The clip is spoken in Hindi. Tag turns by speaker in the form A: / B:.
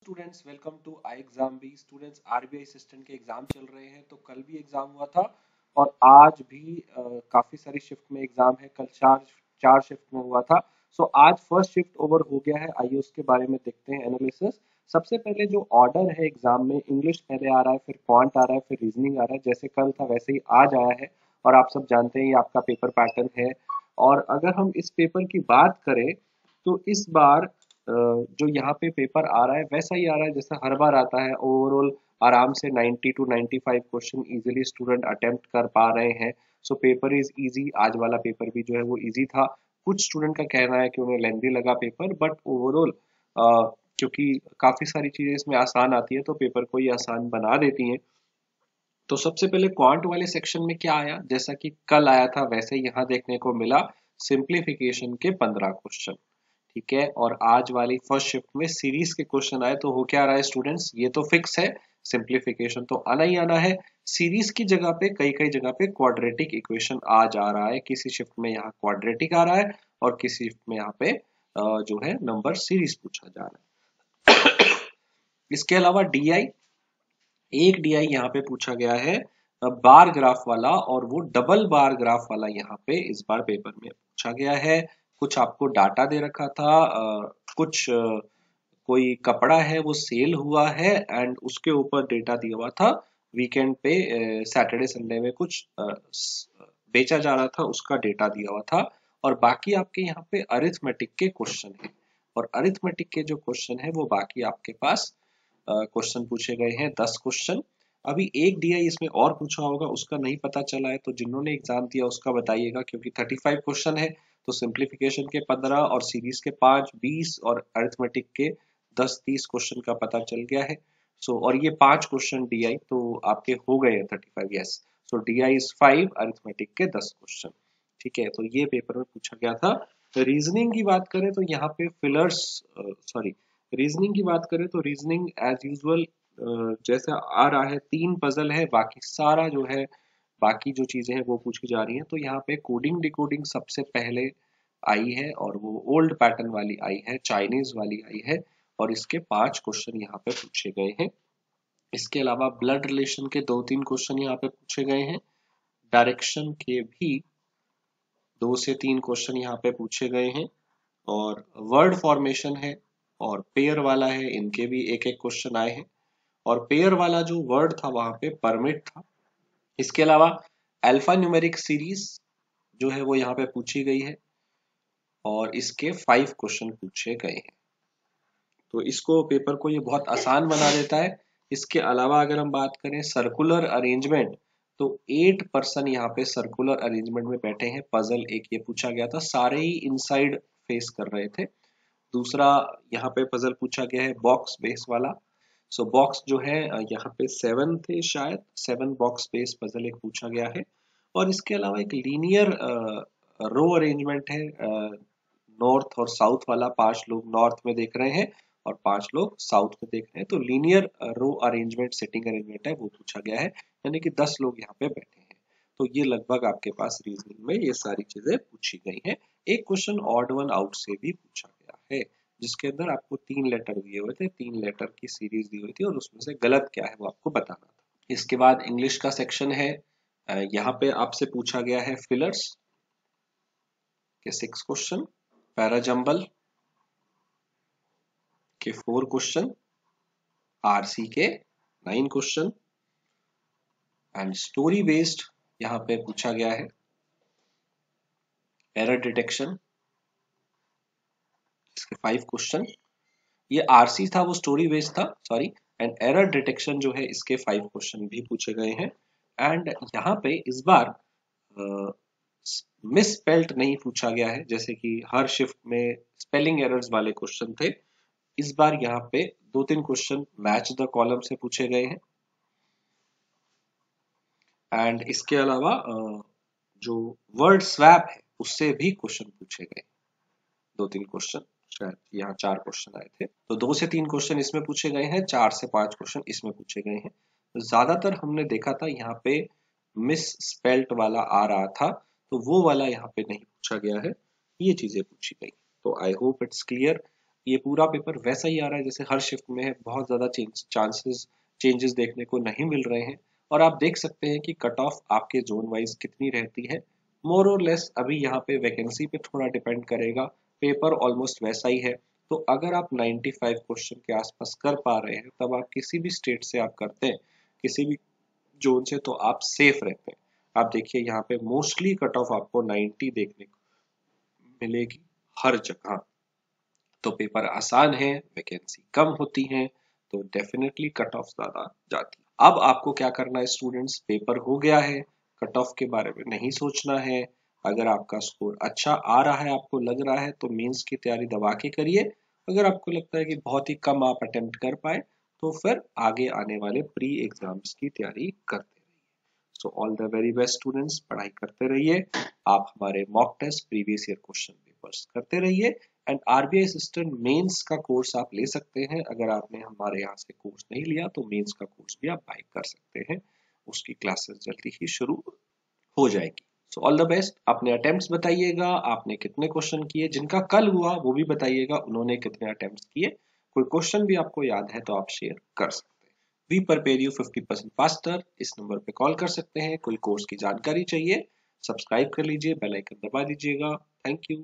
A: Students welcome to I exam B. Students RBI assistant के एग्जाम चल रहे हैं, तो कल भी एग्जाम हुआ था और आज भी काफी सारी शिफ्ट में एग्जाम है। कल चार चार शिफ्ट में हुआ था। सो आज फर्स्ट शिफ्ट ओवर हो गया है। आइए उसके बारे में देखते हैं एनालिसिस। सबसे पहले जो ऑर्डर है एग्जाम में, इंग्लिश पहले आ रहा है, फिर क्वांट आ रहा है, फिर रीजनिंग आ रहा है। जैसे कल था वैसे ही आज आया है और आप सब जानते हैं ये आपका पेपर पैटर्न है। और अगर हम इस पेपर की बात करें तो इस बार जो यहाँ पे पेपर आ रहा है वैसा ही आ रहा है जैसा हर बार आता है। ओवरऑल आराम से 90 to 95 question easily student attempt कर पा रहे हैं। So paper is easy. आज वाला पेपर भी जो है वो इजी था। कुछ स्टूडेंट का कहना है कि उन्हें लेंदी लगा पेपर, बट ओवरऑल क्योंकि काफी सारी चीजें इसमें आसान आती है तो पेपर को ये आसान बना देती हैं। तो सबसे पहले क्वांट वाले सेक्शन में क्या आया, जैसा कि कल आया था वैसे यहाँ देखने को मिला सिंप्लीफिकेशन के 15 क्वेश्चन। ठीक है, और आज वाली फर्स्ट शिफ्ट में सीरीज के क्वेश्चन आए। तो हो क्या रहा है स्टूडेंट्स, ये तो फिक्स है, सिंप्लीफिकेशन तो आना ही आना है। सीरीज की जगह पे कई कई जगह पे क्वाड्रेटिक इक्वेशन आ जा रहा है। किसी शिफ्ट में यहाँ क्वाड्रेटिक आ रहा है और किसी शिफ्ट में यहाँ पे जो है नंबर सीरीज पूछा जा रहा है। इसके अलावा डीआई, एक डीआई यहाँ पे पूछा गया है बार ग्राफ वाला, और वो डबल बार ग्राफ वाला यहाँ पे इस बार पेपर में पूछा गया है। कुछ आपको डाटा दे रखा था, कुछ कोई कपड़ा है वो सेल हुआ है एंड उसके ऊपर डेटा दिया हुआ था। वीकेंड पे सैटरडे संडे में कुछ बेचा जा रहा था, उसका डेटा दिया हुआ था। और बाकी आपके यहाँ पे अरिथमेटिक के क्वेश्चन है, और अरिथमेटिक के जो क्वेश्चन है वो बाकी आपके पास क्वेश्चन पूछे गए हैं 10 क्वेश्चन। अभी एक डीआई इसमें और पूछा होगा, उसका नहीं पता चला है, तो जिन्होंने एग्जाम दिया उसका बताइएगा, क्योंकि 35 क्वेश्चन है। तो सिंप्लीफिकेशन के 15 और सीरीज के 5 20 और अरिथमेटिक के 10 30 क्वेश्चन का पता चल गया है। सो और ये 5 क्वेश्चन डीआई तो आपके हो गए हैं 35। Yes, so DI is 5, arithmetic के 10 क्वेश्चन। ठीक है, तो ये पेपर में पूछा गया था। रीजनिंग की बात करें तो यहाँ पे फिलर्स, सॉरी, रीजनिंग की बात करें तो रीजनिंग एज यूजुअल जैसा आ रहा है, 3 पजल है, बाकी सारा जो है, बाकी जो चीजें हैं वो पूछी जा रही हैं। तो यहाँ पे कोडिंग डिकोडिंग सबसे पहले आई है और वो ओल्ड पैटर्न वाली आई है, चाइनीज वाली आई है, और इसके 5 क्वेश्चन यहाँ पे पूछे गए हैं। इसके अलावा ब्लड रिलेशन के 2-3 क्वेश्चन यहाँ पे पूछे गए हैं। डायरेक्शन के भी 2 से 3 क्वेश्चन यहाँ पे पूछे गए हैं। और वर्ड फॉर्मेशन है और पेयर वाला है, इनके भी एक एक क्वेश्चन आए हैं। और पेयर वाला जो वर्ड था वहां पे परमिट था। इसके अलावा अल्फा न्यूमेरिक सीरीज जो है वो यहाँ पे पूछी गई है और इसके 5 क्वेश्चन पूछे गए हैं। तो इसको पेपर को ये बहुत आसान बना देता है। इसके अलावा अगर हम बात करें सर्कुलर अरेंजमेंट, तो 8 पर्सन यहाँ पे सर्कुलर अरेंजमेंट में बैठे हैं। पजल एक ये पूछा गया था, सारे ही इनसाइड फेस कर रहे थे। दूसरा यहाँ पे पजल पूछा गया है बॉक्स बेस वाला। सो बॉक्स जो है यहाँ पे 7 थे, शायद 7 बॉक्स बेस पजल एक पूछा गया है। और इसके अलावा एक लीनियर रो अरेंजमेंट है, नॉर्थ और साउथ वाला। 5 लोग नॉर्थ में देख रहे हैं और 5 लोग साउथ में देख रहे हैं। तो लीनियर रो अरेंजमेंट, सेटिंग अरेंजमेंट है, वो पूछा गया है, यानी कि 10 लोग यहाँ पे बैठे हैं। तो ये लगभग आपके पास रीजनिंग में ये सारी चीजें पूछी गई हैं। एक क्वेश्चन ऑड वन आउट से भी पूछा गया है, जिसके अंदर आपको 3 लेटर दिए हुए थे, 3 लेटर की सीरीज दी हुई थी और उसमें से गलत क्या है वो आपको बताना था। इसके बाद इंग्लिश का सेक्शन है। यहाँ पे आपसे पूछा गया है फिलर्स के 6 क्वेश्चन, पैराजंबल के 4 क्वेश्चन, आरसी के 9 क्वेश्चन एंड स्टोरी बेस्ड यहाँ पे पूछा गया है एरर डिटेक्शन, इसके 5 क्वेश्चन। ये आरसी था, वो स्टोरी बेस्ड था, सॉरी। एंड एरर डिटेक्शन जो है इसके 5 क्वेश्चन भी पूछे गए हैं। एंड यहाँ पे इस बार मिस स्पेल्ट नहीं पूछा गया है, जैसे कि हर शिफ्ट में स्पेलिंग एरर्स वाले क्वेश्चन थे। इस बार यहाँ पे 2-3 क्वेश्चन मैच द कॉलम से पूछे गए हैं। एंड इसके अलावा जो वर्ड स्वैप है उससे भी क्वेश्चन पूछे गए, 2-3 क्वेश्चन, शायद यहाँ 4 क्वेश्चन आए थे। तो 2 से 3 क्वेश्चन इसमें पूछे गए हैं, 4 से 5 क्वेश्चन इसमें पूछे गए हैं। तो ज्यादातर हमने देखा था यहाँ पे मिस स्पेल्ट वाला आ रहा था, तो वो वाला यहाँ पे नहीं पूछा गया है, ये चीजें पूछी गई। तो आई होप इट्स क्लियर। ये पूरा पेपर वैसा ही आ रहा है जैसे हर शिफ्ट में है, बहुत ज्यादा चेंजेस देखने को नहीं मिल रहे हैं। और आप देख सकते हैं कि कट ऑफ आपके जोन वाइज कितनी रहती है। मोर और लेस अभी यहाँ पे वैकेंसी पे थोड़ा डिपेंड करेगा, पेपर ऑलमोस्ट वैसा ही है। तो अगर आप 95 क्वेश्चन के आसपास कर पा रहे हैं, तब आप किसी भी स्टेट से आप करते हैं, किसी भी जोन से, तो आप सेफ रहते हैं। आप देखिए यहाँ पे मोस्टली कट ऑफ आपको 90 देखने को मिलेगी हर जगह। तो पेपर आसान है, वैकेंसी कम होती है, तो डेफिनेटली कट ऑफ ज्यादा जाती है। अब आपको क्या करना है स्टूडेंट्स, पेपर हो गया है, कट ऑफ के बारे में नहीं सोचना है। अगर आपका स्कोर अच्छा आ रहा है, आपको लग रहा है, तो मेंस की तैयारी दबा के करिए। अगर आपको लगता है कि बहुत ही कम आप अटेम्प्ट कर पाए, तो फिर आगे आने वाले प्री एग्जाम्स की तैयारी करते रहिए। So all the very best students, पढ़ाई करते रहिए। आप हमारे mock test, previous year question papers करते रहिए। एंड आरबीआई असिस्टेंट मेंस का कोर्स आप ले सकते हैं। अगर आपने हमारे यहाँ से कोर्स नहीं लिया, तो मेंस का कोर्स भी आप बाय कर सकते हैं। उसकी क्लासेस जल्दी ही शुरू हो जाएगी। सो ऑल द बेस्ट। अपने अटेम्प्ट्स बताइएगा, आपने कितने क्वेश्चन किए, जिनका कल हुआ वो भी बताइएगा, उन्होंने कितने अटेम्प्ट्स किए। कोई क्वेश्चन भी आपको याद है तो आप शेयर कर सकते हैं। वी प्रिपेयर यू 50% फास्टर, इस नंबर पे कॉल कर सकते हैं। कोई कोर्स की जानकारी चाहिए, सब्सक्राइब कर लीजिए, बेल आइकन दबा दीजिएगा। Thank you.